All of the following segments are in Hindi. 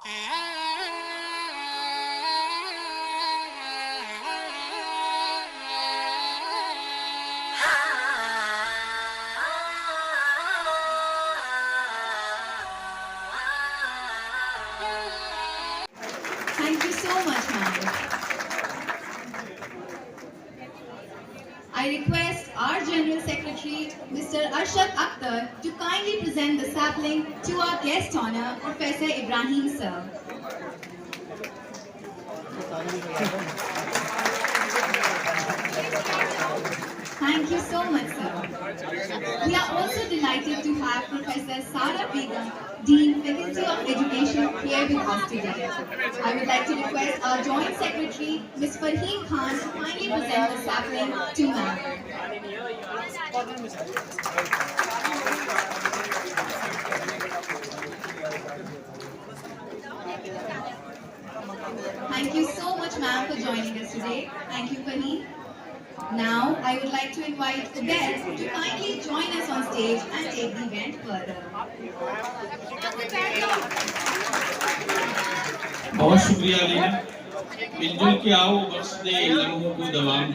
Thank you so much, ma'am. I request our General Secretary, Mr. Arshad Akhtar, to kindly present the sapling to our guest honor, Professor Ibrahim sir. Thank you so much, sir. We are also delighted to have Professor Sara Begum, Dean, Faculty of Education, here with us today. I would like to request our Joint Secretary, Ms. Farheen Khan, to kindly present the sapling to ma'am. Thank you so much, ma'am, for joining us today. Thank you, Farheen. Now, I would like to invite Ubaid to kindly join us on stage and take the event further. बहुत शुक्रिया लीना। मिलजुल के आओ बख्श दे लम्हों को दवाम,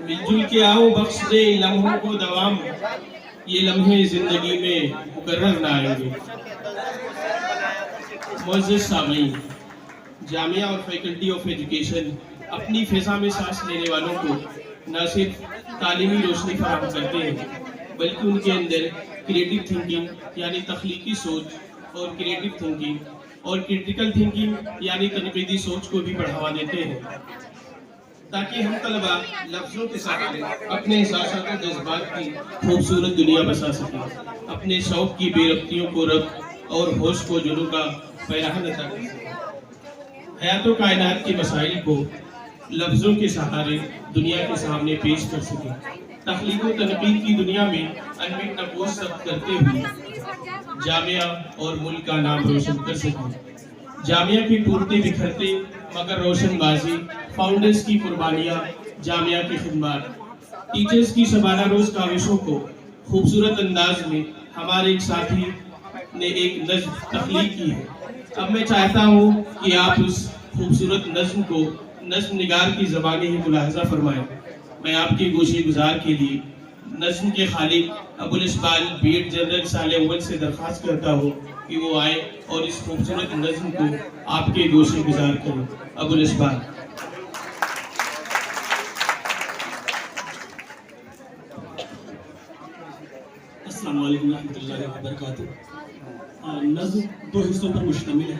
मिलजुल के आओ बख्श दे लम्हों को दवाम, ये लम्हे जिंदगी में मुकर्रर ना आएंगे। मुअज़्ज़िज़ सामीन, जामिया और फैकल्टी ऑफ एजुकेशन अपनी फिजा में सांस लेने वालों को न सिर्फ तालीमी रोशनी फराहम करते हैं, बल्कि उनके अंदर क्रिएटिव थिंकिंग यानी तख्लीकी सोच और क्रिएटिव थिंकिंग और क्रिटिकल थिंकिंग यानी तनकीदी सोच को भी बढ़ावा देते हैं, ताकि हम तलबा लफ्ज़ों के साथ अपने एहसासात और जज्बात की खूबसूरत दुनिया बसा सकें, अपने शौक़ की बेरब्तियों को रब्त और होश को जुनूं का पैराहन अता कर सकें, हयातो कायनात के मसाइल को लफ्ज़ों के सहारे दुनिया के सामने पेश कर सकें, तख्लीक व तनकीद की दुनिया में अनमिट नकोश सब्त करते हुए जामिया और मुल्क का नाम रोशन कर सकें। जामिया की टूटते बिखरते मगर रोशन बाजी, फाउंडर्स की कुर्बानियाँ, जामिया की खिदमत, टीचर्स की शबाना रोज़ काविशों को खूबसूरत अंदाज में हमारे एक साथी ने एक नज़्म तख्लीक की है। अब मैं चाहता हूँ कि आप उस खूबसूरत नज़्म को नज़्म निगार की ज़बानी ही मुलाहज़ा फरमाएं। मैं आपके गोशी गुजार के लिए नज़्म के खालिक अबुल इस्बाल बीएड जनरल साल अव्वल से दरख्वास्त करता हूँ कि वो आए और इस खूबसूरत नज़्म को आपके गोशी गुजार करें। अबुल इस्बाल। अस्सलामु अलैकुम रहमतुल्लाहि व बरकातुहू। नज़्म दो हिस्सों पर मुश्तमिल है।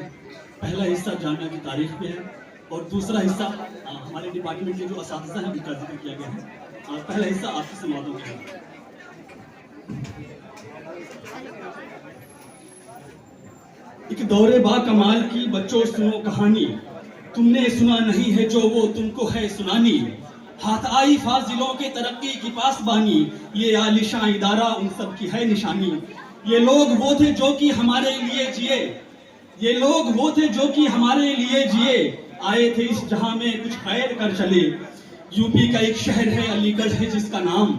पहला हिस्सा जामिया की तारीख पे है और दूसरा हिस्सा हमारे डिपार्टमेंट के जो असातिज़ा हैं उनका जिक्र किया गया है। पहला हिस्सा आपकी समातों में है। एक दौरे बा कमाल की बच्चों सुनो कहानी, तुमने सुना नहीं है जो वो तुमको है सुनानी, हाथ आई फाजिलों के तरक्की की पासबानी, ये आलिशान इदारा उन सब की है निशानी। ये लोग वो थे जो कि हमारे लिए जिए, ये लोग वो थे जो कि हमारे लिए जिए, आए थे इस जहां में कुछ खैर कर चले। यूपी का एक शहर है अलीगढ़ है जिसका नाम,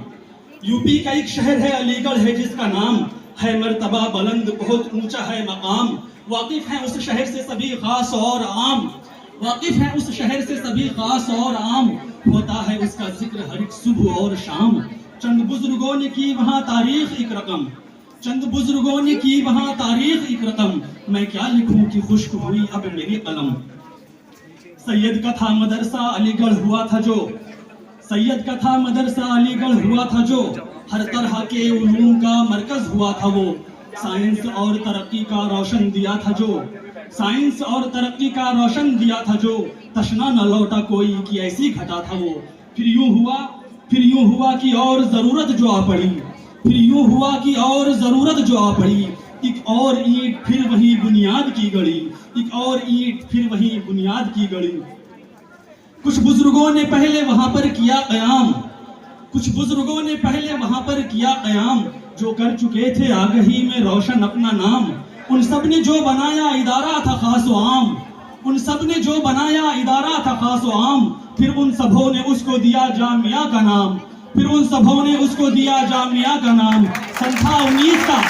यूपी का एक शहर है अलीगढ़ है जिसका नाम, है मर्तबा बुलंद बहुत ऊंचा है मकाम। वाकिफ हैं उस शहर से सभी खास और आम, वाकिफ हैं उस शहर से सभी खास और आम, होता है उसका जिक्र हर एक सुबह और शाम। चंद बुजुर्गों ने की वहाँ तारीख एक रकम, चंद बुजुर्गों ने की वहाँ तारीख एक रकम, मैं क्या लिखूं कि खुश्क हुई अब मेरी कलम। सैयद का था मदरसा अलीगढ़ हुआ था जो, सैयद का था मदरसा अलीगढ़ हुआ था जो, हर तरह के उलूम का मरकज हुआ था वो। साइंस और तरक्की का रोशन दिया था जो, साइंस और तरक्की का रोशन दिया था जो, तशना न लौटा कोई कि ऐसी घटा था वो। फिर यूं हुआ कि और जरूरत जो आ पड़ी, फिर यूं हुआ कि और जरूरत जो आ पड़ी, एक और ईंट फिर वही बुनियाद की गड़ी, एक और ईंट फिर वही बुनियाद की गड़ी। कुछ बुजुर्गों ने पहले वहां पर किया कयाम, कुछ बुजुर्गों ने पहले वहां पर किया कयाम, जो कर चुके थे आगही में रोशन अपना नाम। उन सब ने जो बनाया इदारा था खास व आम, उन सब ने जो बनाया इदारा था खास व आम, फिर उन सबों ने उसको दिया जामिया का नाम, फिर उन सबों ने उसको दिया जामिया का नाम। सन था 19 का,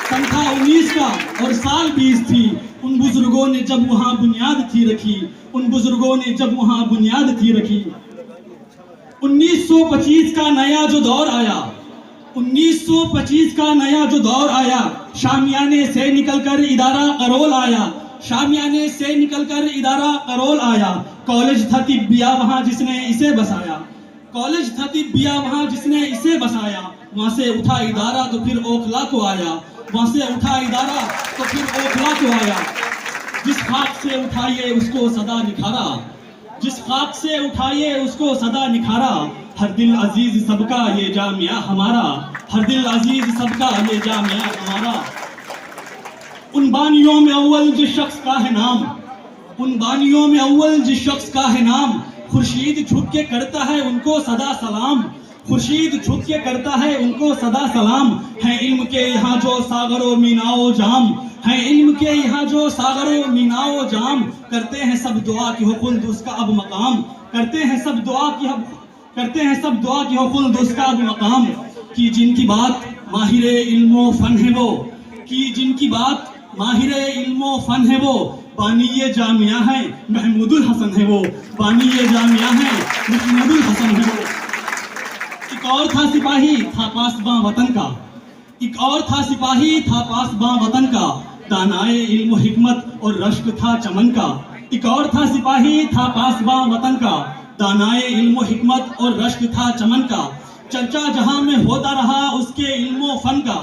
सन था 19 का और साल 20 थी, उन बुजुर्गों ने जब वहां बुनियाद थी रखी, उन बुजुर्गों ने जब वहां बुनियाद थी रखी। 1925 का नया जो दौर आया, 1925 का नया जो दौर आया, शामियाने से निकलकर इदारा करोल आया, शामियाने से निकलकर इदारा करोल आया। कॉलेज था तिब्बिया वहां जिसने इसे बसाया, कॉलेज था तिब्बिया वहां जिसने इसे बसाया। वहां से उठा इदारा तो फिर ओखला को आया, वहां से उठा इदारा तो फिर ओखला को आया। जिस खाक से उठाइए उसको सदा निखारा, जिस खाक से उठाइए उसको सदा निखारा। हर दिल अजीज सबका ये जामिया हमारा, हर दिल अजीज सबका ये जामिया हमारा। उन बानियों में अव्वल जिस शख्स का है नाम, उन बानियों में अव्वल जिस शख्स का है नाम, खुर्शीद झुक के करता है उनको सदा सलाम, खुर्शीद झुक के करता है उनको सदा सलाम। है इल्म के यहाँ जो सागरो मीनाओ जाम, है इल्म के यहाँ जो सागरो मीनाओ जाम। करते हैं सब दुआ की हो खुल्द उसका अब मकाम, करते हैं सब दुआ की करते हैं सब दुआ की हो खुल्द उसका अब मकाम। कि जिनकी बात माहिरे इल्मो फन है वो, कि जिनकी बात माहिरे इल्मो फन है वो, बानिये जामिया है महमूदुल हसन है वो, बानिये जामिया है महमूदुल हसन है वो। एक और था सिपाही था पासबां वतन का, एक और था सिपाही था पासबां वतन का, दानाए इल्म हिकमत और रश्क था चमन का। एक और था सिपाही था पासबां वतन का, दानाए इल्म हिकमत और रश्क था चमन का। चर्चा जहां में होता रहा उसके इल्मो फन का,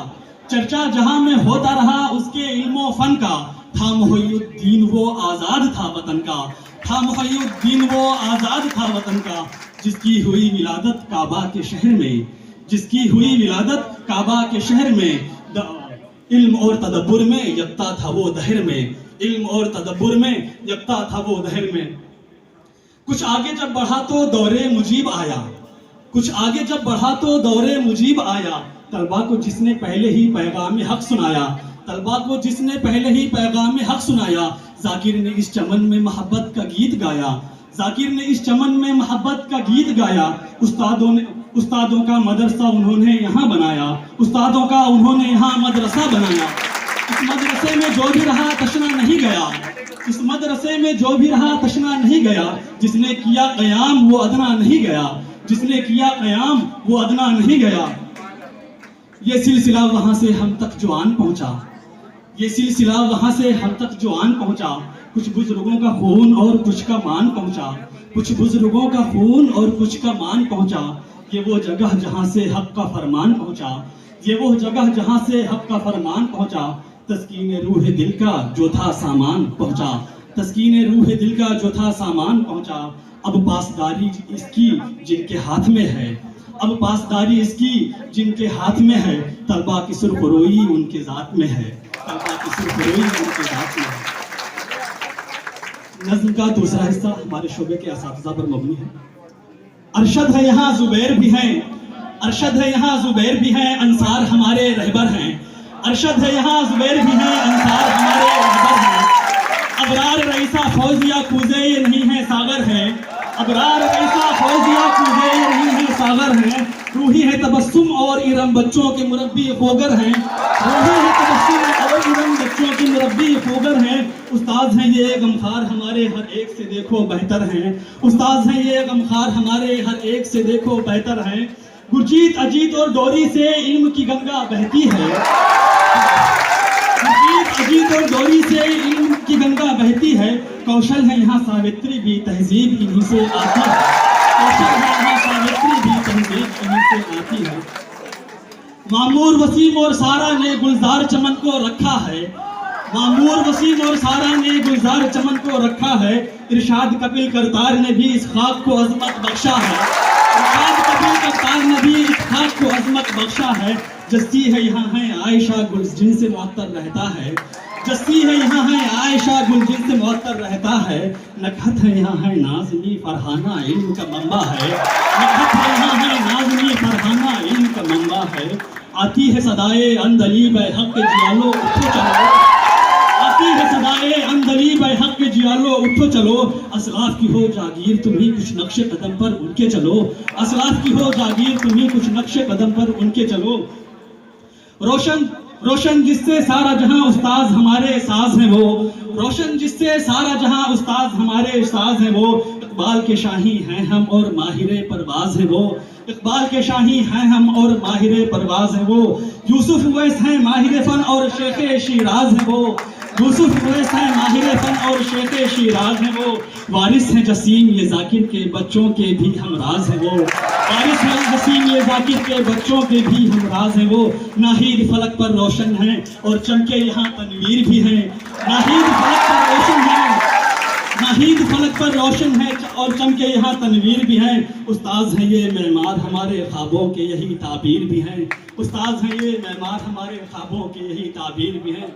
चर्चा जहां में होता रहा उसके इल्मो फन का। था मुहय्युद्दीन वो आजाद था वतन का, था मुहय्युद्दीन वो आजाद था वतन का। जिसकी हुई विलादत काबा के शहर में, जिसकी हुई विलादत काबा के शहर में। इल्म और तदब्बुर में यकता था वो दहर में, इल्म और तदब्बुर में यकता था वो दहर में। कुछ आगे जब बढ़ा तो दौरे मुजीब आया, कुछ आगे जब बढ़ा तो दौरे मुजीब आया। तलबा को जिसने पहले ही पैगाम हक सुनाया, तलबा को जिसने पहले ही पैगाम हक सुनाया। जाकिर ने इस चमन में मोहब्बत का गीत गाया, जाकिर ने इस चमन में मोहब्बत का गीत गाया। उस्तादों का मदरसा उन्होंने यहाँ बनाया, उस्तादों का उन्होंने यहाँ मदरसा बनाया। इस मदरसे में जो भी रहा तशना नहीं गया, इस मदरसे में जो भी रहा तशना नहीं गया। जिसने किया क़याम वो अदना नहीं गया, जिसने किया क़याम वो अदना नहीं गया। ये सिलसिला वहां से हम तक जो आन पहुंचा, ये सिलसिला वहां से हम तक जो आन पहुंचा। कुछ बुजुर्गों का खून और कुछ का मान पहुंचा, कुछ बुजुर्गों का खून और कुछ का मान पहुंचा। ये वो जगह जहां से हक का फरमान पहुंचा, ये वो जगह जहां से हक का फरमान पहुंचा। तस्कीन रूह दिल का जो था सामान पहुंचा, तस्कीन रूह दिल का जो था सामान पहुंचा। अब पासदारी इसकी जिनके हाथ में है, अब पासदारी इसकी जिनके हाथ में है। तलबा की सुरखरोई उनके जात में है, तलबा की सुरखरोई उनके जात में है। नज़्म का दूसरा हिस्सा हमारे शोबे के असातिज़ा पर मबनी है। अरशद है यहाँ जुबैर भी हैं, अरशद है यहाँ जुबैर भी हैं, अंसार हमारे रहबर हैं। अरशद है यहाँ जुबैर भी हैं, अंसार हमारे रहबर हैं। अबरार रईसा फौजिया कूजे ये नहीं है सागर है, अबरार रईसा फौजिया कूजे ये नहीं है सागर है। रूही है तबस्सुम और इरम बच्चों के मुरब्बी फोगर हैं, रूही है तबस्सुम और इरम बच्चों के मुरब्बी फोगर हैं। उस्ताद हैं ये गमखार हमारे हर एक से देखो बेहतर हैं, उस्ताद हैं ये गमखार हमारे हर एक से देखो बेहतर हैं। गुरजीत अजीत और डोरी से इल्म की गंगा बहती है, गुरजीत अजीत और डोरी से इल्म की गंगा बहती है। कौशल है यहाँ सावित्री भी तहजीब इन्हीं से आती है, कौशल है यहाँ सावित्री भी तहजीब इन्हीं से आती है। मामूर वसीम और सारा ने गुलजार चमन को रखा है, मामूर वसीम और सारा ने गुलजार चमन को रखा है। इरशाद कपिल करतार ने भी इस खाक को अजमत बख्शा है, इरशाद कपिल करतार ने भी इस खाक को अजमत बख्शा है। जस्ती है यहाँ है आयशा गुल जिनसे मुअत्तर रहता है, जस्ती है यहाँ है आयशा गुल जिनसे मुअत्तर रहता है। नकहत है यहाँ है नाज़मी फरहाना इल्म का मंबा है, नकहत है यहाँ है नाज़मी फरहाना इल्म का मंबा है। आती है सदाए अंदली बैहक के जियालो उठो चलो, आती है सदाए अंदली बैहक के जियालो उठो चलो। असलाफ की हो जागीर तुम्ही कुछ नक्शे कदम पर उनके चलो, असलाफ की हो जागीर तुम्ही कुछ नक्शे कदम पर उनके चलो। रोशन रोशन जिससे सारा जहां उस्ताद हमारे साज हैं वो, रोशन जिससे सारा जहां उस्ताद हमारे साज हैं वो, इकबाल के शाही हैं हम और माहिर परवाज हैं वो, इकबाल के शाही हैं हम और माहिर परवाज हैं वो, यूसुफ उवैस हैं माहिर फन और शेख शिराज हैं वो, यूसुफ उवैस हैं माहिर फन और शेख शिराज हैं वो, वारिस हैं जसीम ये जाकिर के बच्चों के भी हमराज हैं वो, वारिस हैं जसीम ये जाकिर के बच्चों के भी हमराज हैं वो, नाहिद फलक पर रोशन हैं और चमके यहाँ तनवीर भी हैं, नाहिद फलक पर रोशन हैं, नाहिद फलक पर रोशन है और चमके यहाँ तनवीर भी हैं, उस्ताद हैं ये मेमार हमारे ख्वाबों के यही ताबीर भी हैं, उस्ताद हैं ये मेमार हमारे ख्वाबों के यही ताबीर भी हैं।